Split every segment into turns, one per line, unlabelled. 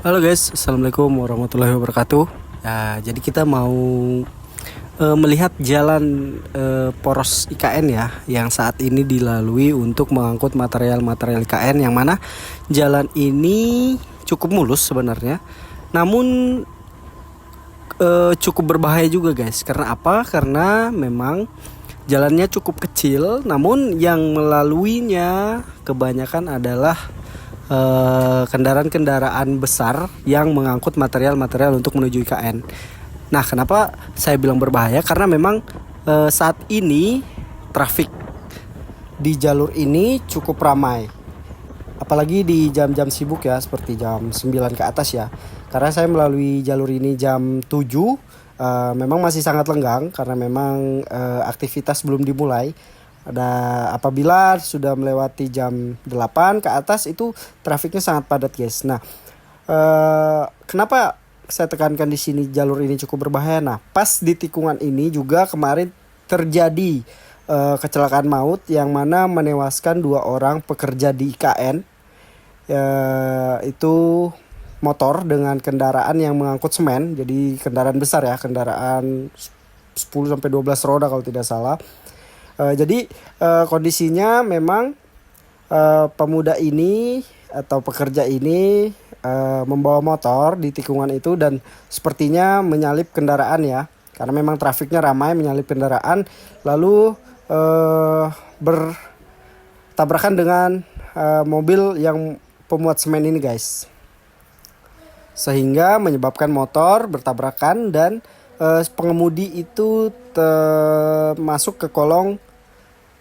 Halo guys, assalamualaikum warahmatullahi wabarakatuh. Ya, jadi kita mau melihat jalan poros IKN ya, yang saat ini dilalui untuk mengangkut material-material IKN, yang mana jalan ini cukup mulus sebenarnya, namun cukup berbahaya juga guys. Karena apa? Karena memang jalannya cukup kecil, namun yang melaluinya kebanyakan adalah kendaraan-kendaraan besar yang mengangkut material-material untuk menuju IKN. Nah, kenapa saya bilang berbahaya? Karena memang saat ini trafik di jalur ini cukup ramai. Apalagi di jam-jam sibuk ya, seperti jam 9 ke atas ya. Karena saya melalui jalur ini jam 7, memang masih sangat lenggang karena memang aktivitas belum dimulai. Apabila sudah melewati jam 8 ke atas itu trafiknya sangat padat guys. Nah, kenapa saya tekankan di sini jalur ini cukup berbahaya? Nah, pas di tikungan ini juga kemarin terjadi kecelakaan maut yang mana menewaskan 2 orang pekerja di IKN. Itu motor dengan kendaraan yang mengangkut semen. Jadi kendaraan besar ya, kendaraan 10 sampai 12 roda kalau tidak salah. Jadi kondisinya memang pemuda ini atau pekerja ini membawa motor di tikungan itu dan sepertinya menyalip kendaraan ya, karena memang trafiknya ramai, menyalip kendaraan lalu bertabrakan dengan mobil yang pemuat semen ini guys, sehingga menyebabkan motor bertabrakan dan pengemudi itu masuk ke kolong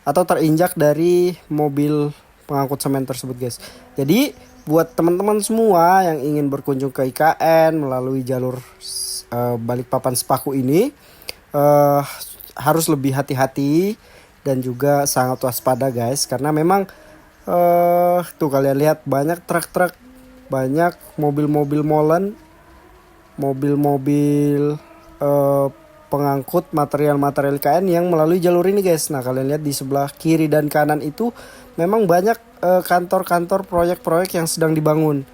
atau terinjak dari mobil pengangkut semen tersebut guys. Jadi buat teman-teman semua yang ingin berkunjung ke IKN melalui jalur Balikpapan Sepaku ini harus lebih hati-hati dan juga sangat waspada guys, karena memang tuh kalian lihat banyak truk-truk, banyak mobil-mobil molen, mobil-mobil pengangkut material-material IKN yang melalui jalur ini guys. Nah, kalian lihat di sebelah kiri dan kanan itu memang banyak kantor-kantor proyek-proyek yang sedang dibangun.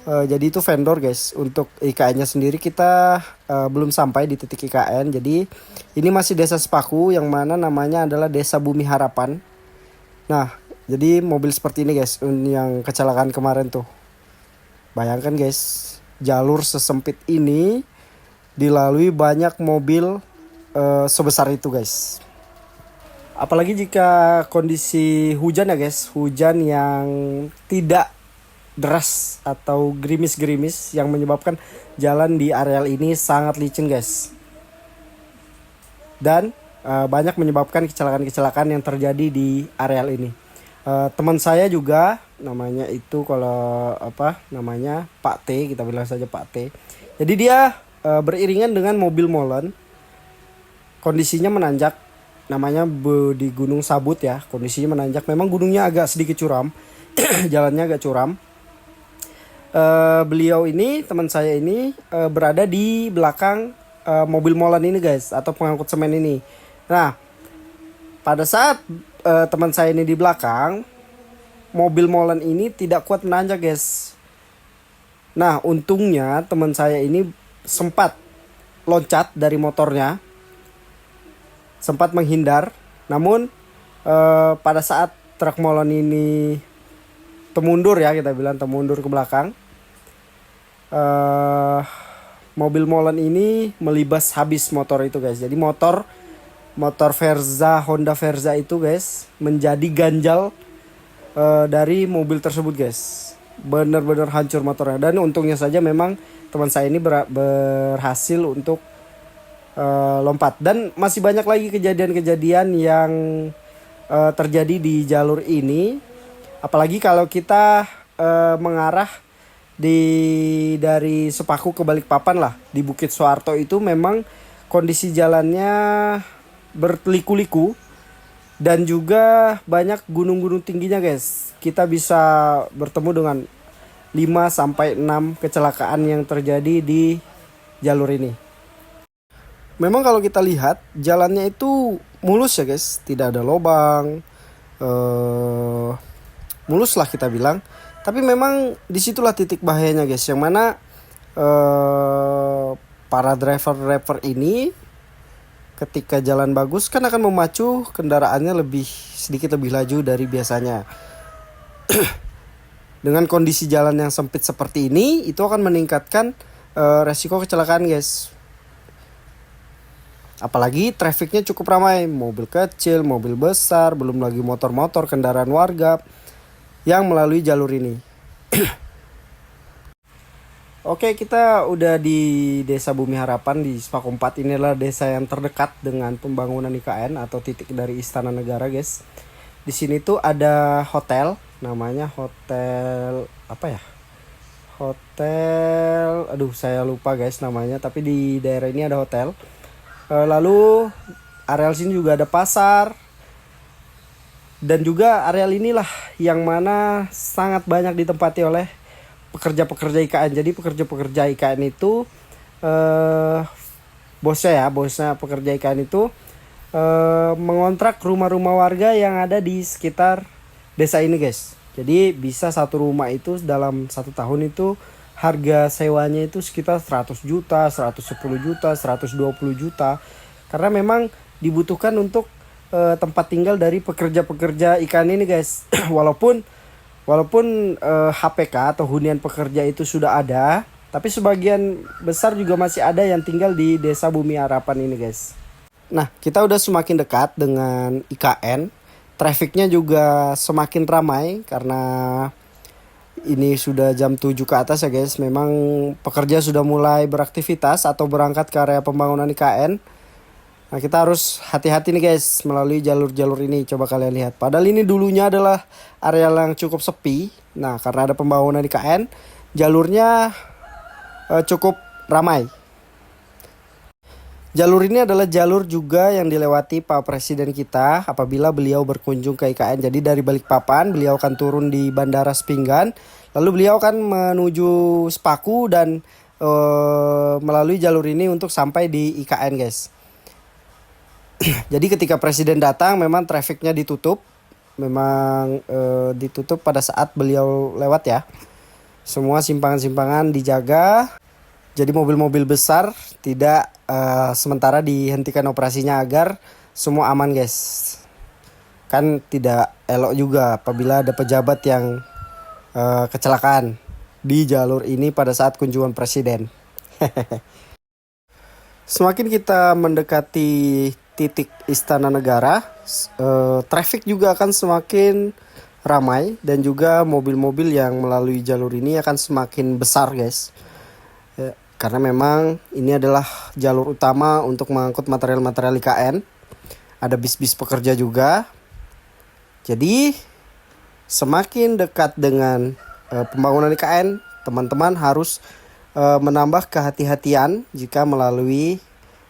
Jadi itu vendor guys. Untuk IKN-nya sendiri kita belum sampai di titik IKN. Jadi ini masih Desa Sepaku yang mana namanya adalah Desa Bumi Harapan. Nah, jadi mobil seperti ini guys yang kecelakaan kemarin tuh. Bayangkan guys, jalur sesempit ini dilalui banyak mobil sebesar itu guys. Apalagi jika kondisi hujan ya guys, hujan yang tidak deras atau gerimis-gerimis yang menyebabkan jalan di areal ini sangat licin guys. Dan banyak menyebabkan kecelakaan-kecelakaan yang terjadi di areal ini. Teman saya juga namanya itu Pak T, kita bilang saja Pak T. Jadi dia beriringan dengan mobil molen, kondisinya menanjak, namanya di Gunung Sabut ya, kondisinya menanjak, memang gunungnya agak sedikit curam, jalannya agak curam. Beliau ini, teman saya ini berada di belakang mobil molen ini guys, atau pengangkut semen ini. Nah, pada saat teman saya ini di belakang, mobil molen ini tidak kuat menanjak guys. Nah, untungnya teman saya ini sempat loncat dari motornya, sempat menghindar. Namun pada saat truk molen ini temundur ya, kita bilang temundur ke belakang, mobil molen ini melibas habis motor itu guys. Jadi motor Honda Verza itu guys menjadi ganjal dari mobil tersebut guys. Benar-benar hancur motornya. Dan untungnya saja memang teman saya ini berhasil untuk lompat. Dan masih banyak lagi kejadian-kejadian yang terjadi di jalur ini. Apalagi kalau kita mengarah dari Sepaku ke Balikpapan lah, di Bukit Soeharto itu memang kondisi jalannya berliku-liku dan juga banyak gunung-gunung tingginya guys. Kita bisa bertemu dengan 5 sampai 6 kecelakaan yang terjadi di jalur ini. Memang kalau kita lihat jalannya itu mulus ya guys, tidak ada lubang, mulus lah kita bilang. Tapi memang disitulah titik bahayanya guys, yang mana para driver-driver ini ketika jalan bagus kan akan memacu kendaraannya sedikit lebih laju dari biasanya. Dengan kondisi jalan yang sempit seperti ini, itu akan meningkatkan resiko kecelakaan, guys. Apalagi trafiknya cukup ramai, mobil kecil, mobil besar, belum lagi motor-motor, kendaraan warga yang melalui jalur ini. Oke, kita udah di Desa Bumi Harapan di Sepaku 4. Ini adalah desa yang terdekat dengan pembangunan IKN atau titik dari Istana Negara, guys. Di sini tuh ada hotel, namanya hotel apa ya? Hotel, aduh saya lupa guys namanya, tapi di daerah ini ada hotel. Lalu areal sini juga ada pasar. Dan juga areal inilah yang mana sangat banyak ditempati oleh pekerja-pekerja IKN. Jadi pekerja-pekerja IKN itu bosnya pekerja IKN itu mengontrak rumah-rumah warga yang ada di sekitar desa ini, guys. Jadi bisa satu rumah itu dalam 1 tahun itu harga sewanya itu sekitar 100 juta, 110 juta, 120 juta. Karena memang dibutuhkan untuk tempat tinggal dari pekerja-pekerja ikan ini, guys. walaupun HPK atau hunian pekerja itu sudah ada, tapi sebagian besar juga masih ada yang tinggal di Desa Bumi Harapan ini, guys. Nah, kita udah semakin dekat dengan IKN. Trafiknya juga semakin ramai karena ini sudah jam 7 ke atas ya, guys. Memang pekerja sudah mulai beraktivitas atau berangkat ke area pembangunan IKN. Nah, kita harus hati-hati nih, guys, melalui jalur-jalur ini. Coba kalian lihat. Padahal ini dulunya adalah area yang cukup sepi. Nah, karena ada pembangunan IKN, jalurnya cukup ramai. Jalur ini adalah jalur juga yang dilewati Pak Presiden kita apabila beliau berkunjung ke IKN. Jadi dari Balikpapan beliau akan turun di Bandara Sepinggan, lalu beliau akan menuju Sepaku dan melalui jalur ini untuk sampai di IKN, guys. Jadi ketika Presiden datang memang trafiknya ditutup, memang ditutup pada saat beliau lewat ya. Semua simpangan-simpangan dijaga. Jadi mobil-mobil besar tidak sementara dihentikan operasinya agar semua aman, guys. Kan tidak elok juga apabila ada pejabat yang kecelakaan di jalur ini pada saat kunjungan presiden. Semakin kita mendekati titik Istana Negara, traffic juga akan semakin ramai dan juga mobil-mobil yang melalui jalur ini akan semakin besar, guys. Karena memang ini adalah jalur utama untuk mengangkut material-material IKN. Ada bis-bis pekerja juga. Jadi semakin dekat dengan pembangunan IKN, teman-teman harus menambah kehati-hatian jika melalui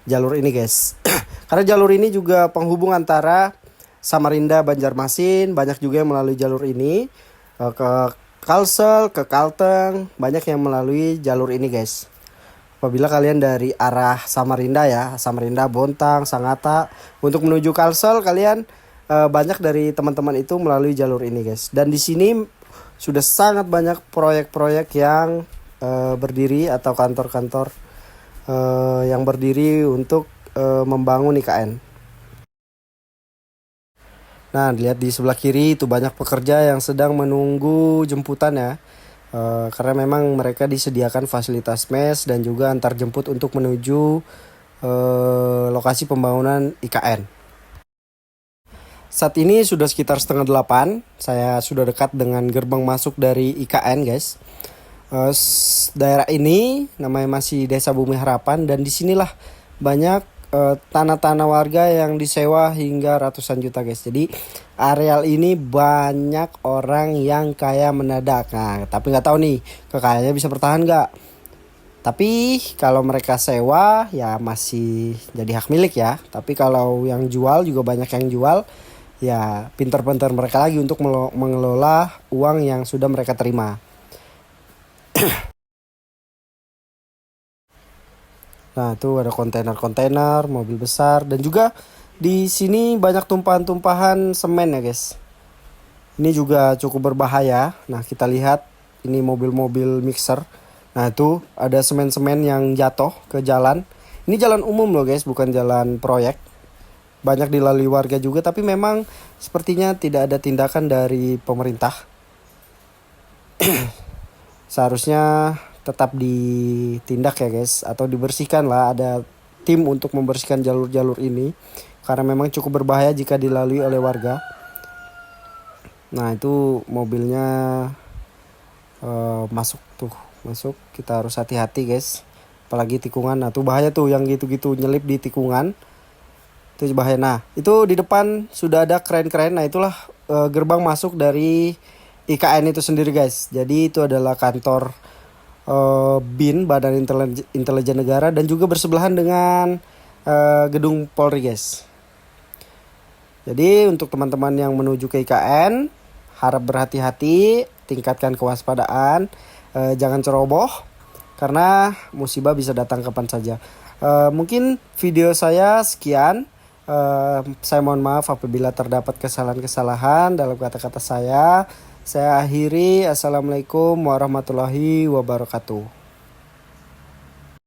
jalur ini, guys. Karena jalur ini juga penghubung antara Samarinda, Banjarmasin. Banyak juga yang melalui jalur ini. Ke Kalsel, ke Kalteng. Banyak yang melalui jalur ini, guys. Apabila kalian dari arah Samarinda ya, Samarinda, Bontang, Sangatta, untuk menuju Kalsel kalian banyak dari teman-teman itu melalui jalur ini, guys. Dan di sini sudah sangat banyak proyek-proyek yang berdiri atau kantor-kantor yang berdiri untuk membangun IKN. Nah, dilihat di sebelah kiri itu banyak pekerja yang sedang menunggu jemputan ya. Karena memang mereka disediakan fasilitas mes dan juga antar jemput untuk menuju lokasi pembangunan IKN. Saat ini sudah sekitar 7:30. Saya sudah dekat dengan gerbang masuk dari IKN, guys. Daerah ini namanya masih Desa Bumi Harapan dan disinilah banyak tanah-tanah warga yang disewa hingga ratusan juta, guys. Jadi areal ini banyak orang yang kaya mendadak. Nah, tapi nggak tahu nih kekayaannya bisa bertahan nggak. Tapi kalau mereka sewa ya masih jadi hak milik ya. Tapi kalau yang jual juga banyak yang jual. Ya pintar-pintar mereka lagi untuk mengelola uang yang sudah mereka terima. Nah, itu ada kontainer-kontainer, mobil besar dan juga di sini banyak tumpahan-tumpahan semen ya, guys. Ini juga cukup berbahaya. Nah, kita lihat ini mobil-mobil mixer Nah itu ada semen-semen yang jatuh ke jalan. Ini jalan umum loh guys, bukan jalan proyek. Banyak dilalui warga juga, tapi memang sepertinya tidak ada tindakan dari pemerintah. Seharusnya tetap ditindak ya guys, atau dibersihkan lah, ada tim untuk membersihkan jalur-jalur ini. Karena memang cukup berbahaya jika dilalui oleh warga. Nah itu mobilnya masuk tuh, masuk. Kita harus hati-hati guys, apalagi tikungan. Nah tuh bahaya tuh yang gitu-gitu nyelip di tikungan, itu bahaya. Nah itu di depan sudah ada keren-keren. Nah itulah gerbang masuk dari IKN itu sendiri guys. Jadi itu adalah kantor BIN, Badan Intelijen Negara, dan juga bersebelahan dengan gedung Polri guys. Jadi untuk teman-teman yang menuju ke IKN, harap berhati-hati, tingkatkan kewaspadaan, jangan ceroboh karena musibah bisa datang kapan saja. Mungkin video saya sekian. Saya mohon maaf apabila terdapat kesalahan-kesalahan dalam kata-kata saya. Saya akhiri. Assalamualaikum warahmatullahi wabarakatuh.